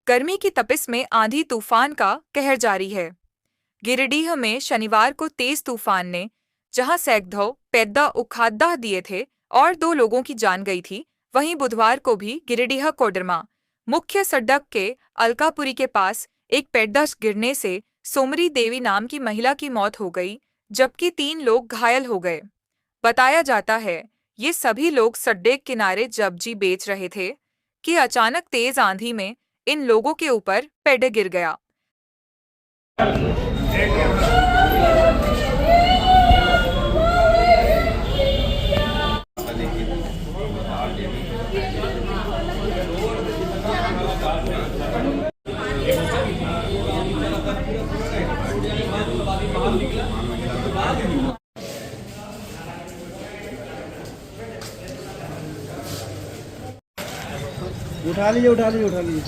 गर्मी की तपिश में आंधी तूफान का कहर जारी है। गिरिडीह में शनिवार को तेज तूफान ने जहां सैकड़ों पेड़ उखाड़ दिए थे और 2 लोगों की जान गई थी, वहीं बुधवार को भी गिरिडीह कोडरमा मुख्य सड़क के अलकापुरी के पास एक पेड़ गिरने से सोमरी देवी नाम की महिला की मौत हो गई, जबकि 3 लोग घायल हो गए। बताया जाता है ये सभी लोग सड़क किनारे सब्जी बेच रहे थे कि अचानक तेज आंधी में इन लोगों के ऊपर पेड़ गिर गया। उठा लीजिए उठा लीजिए उठा लीजिए।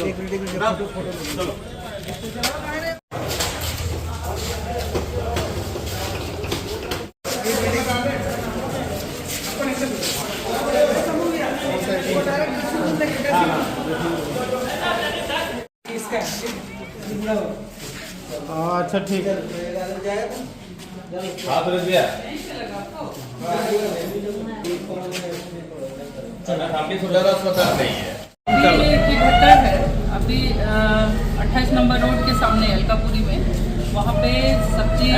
एक मिनट फोटो अच्छा ठीक है। हाथ रख दिया की घटना है अभी 28 नंबर रोड के सामने अलकापुरी में। वहाँ पे सब्जी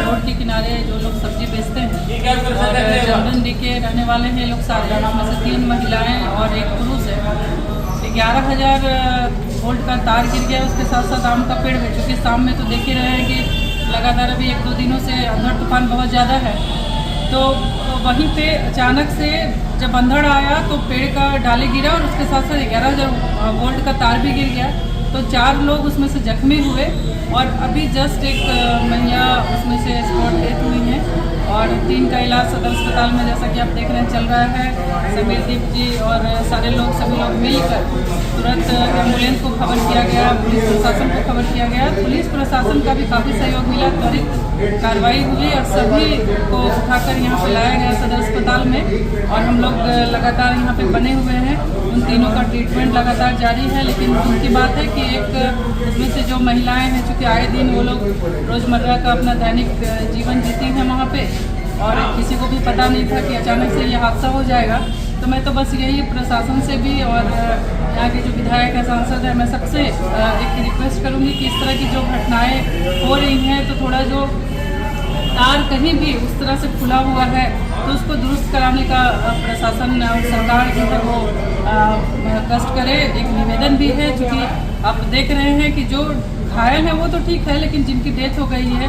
रोड के किनारे जो लोग सब्जी बेचते हैं और जनरल के रहने वाले हैं लोग सारे, उसमें से 3 महिलाएं और एक पुरुष है। 11,000 वोल्ट का तार गिर गया, उसके साथ साथ आम का पेड़ है। चूँकि शाम में तो देख ही रहे हैं कि लगातार अभी 1-2 दिनों से अंधड़ तूफान बहुत ज़्यादा है, तो वहीं पे अचानक से जब अंधड़ आया तो पेड़ का डाली गिरा और उसके साथ साथ 11,000 वोल्ट का तार भी गिर गया। तो 4 लोग उसमें से जख्मी हुए और अभी जस्ट एक महिला उसमें से स्पॉट डेथ हुई है और 3 का इलाज सदर अस्पताल में, जैसा कि आप देख रहे हैं, चल रहा है। समीर दीप जी और सभी लोग मिलकर तुरंत एम्बुलेंस को खबर किया गया, पुलिस प्रशासन को खबर किया गया। पुलिस प्रशासन का भी काफ़ी सहयोग मिला, त्वरित कार्रवाई हुई और सभी को उठाकर यहाँ पे लाया गया सदर अस्पताल में। और हम लोग लगातार यहाँ पे बने हुए हैं, उन तीनों का ट्रीटमेंट लगातार जारी है। लेकिन उनकी बात है कि एक उसमें से जो महिलाएं हैं, चूँकि आए दिन वो लोग रोज़मर्रा का अपना दैनिक जीवन जीती हैं वहाँ पे, और किसी को भी पता नहीं था कि अचानक से ये हादसा हो जाएगा। तो मैं तो बस यही प्रशासन से भी और यहाँ के जो विधायक हैं, सांसद हैं, मैं सबसे एक रिक्वेस्ट करूँगी कि इस तरह की जो घटनाएं हो रही हैं तो थोड़ा जो तार कहीं भी उस तरह से खुला हुआ है तो उसको दुरुस्त कराने का प्रशासन और सरकार जो है वो कष्ट करे। एक निवेदन भी है, चूँकि आप देख रहे हैं कि जो घायल है वो तो ठीक है, लेकिन जिनकी डेथ हो गई है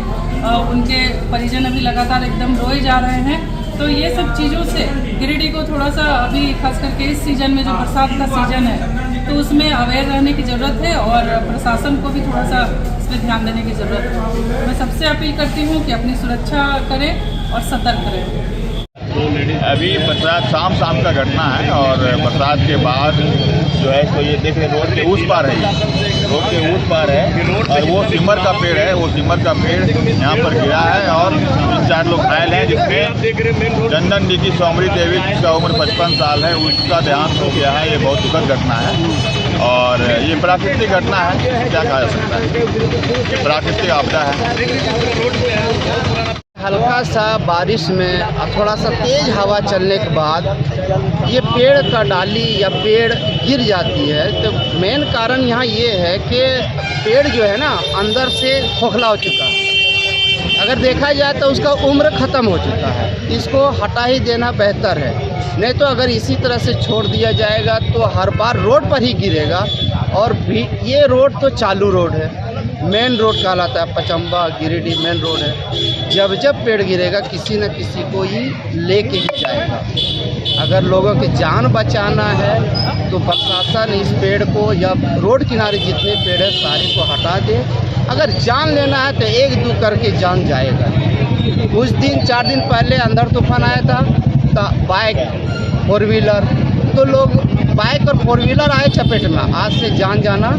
उनके परिजन अभी लगातार एकदम रोए जा रहे हैं। तो ये सब चीज़ों से गिरिडीह को थोड़ा सा अभी खास करके इस सीजन में जो बरसात का सीजन है तो उसमें अवेयर रहने की ज़रूरत है और प्रशासन को भी थोड़ा सा इस पर ध्यान देने की ज़रूरत है। मैं सबसे अपील करती हूँ कि अपनी सुरक्षा करें और सतर्क रहें। अभी बरसात शाम का घटना है और बरसात के बाद जो है तो ये देख रहे रोड के उस पार है, रोड के उस पार है और वो सिमर का पेड़ है, वो सिमर का पेड़ यहाँ पर गिरा है और 3-4 लोग घायल हैं, जिसमें चंदन डी की सोमरी देवी जिसका उम्र 55 साल है, उसका देहांत हो गया है। ये बहुत दुखद घटना है और ये प्राकृतिक घटना है, क्या कहा जा सकता है, ये प्राकृतिक आपदा है। हल्का सा बारिश में थोड़ा सा तेज हवा चलने के बाद ये पेड़ का डाली या पेड़ गिर जाती है। तो मेन कारण यहाँ ये है कि पेड़ जो है ना अंदर से खोखला हो चुका है। अगर देखा जाए तो उसका उम्र ख़त्म हो चुका है, इसको हटा ही देना बेहतर है। नहीं तो अगर इसी तरह से छोड़ दिया जाएगा तो हर बार रोड पर ही गिरेगा। और भी ये रोड तो चालू रोड है, मेन रोड कहलाता है, पचम्बा गिरिडीह मेन रोड है। जब पेड़ गिरेगा किसी न किसी को ही लेके ही जाएगा। अगर लोगों की जान बचाना है तो प्रशासन इस पेड़ को या रोड किनारे जितने पेड़ है सारे को हटा दे। अगर जान लेना है तो 1-2 करके जान जाएगा। कुछ दिन 4 दिन पहले अंधड़ तूफान आया था तो बाइक, 4 व्हीलर एक दो लोग बाइक और फोर व्हीलर आए चपेट में, आज से जान जाना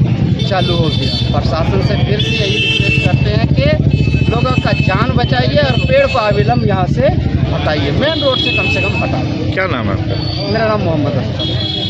चालू हो गया। प्रशासन से फिर से यही रिक्वेस्ट करते हैं कि लोगों का जान बचाइए और पेड़ को अविलंब यहाँ से हटाइए, मेन रोड से कम हटाइए। क्या नाम है आपका? मेरा नाम मोहम्मद अख्तर है।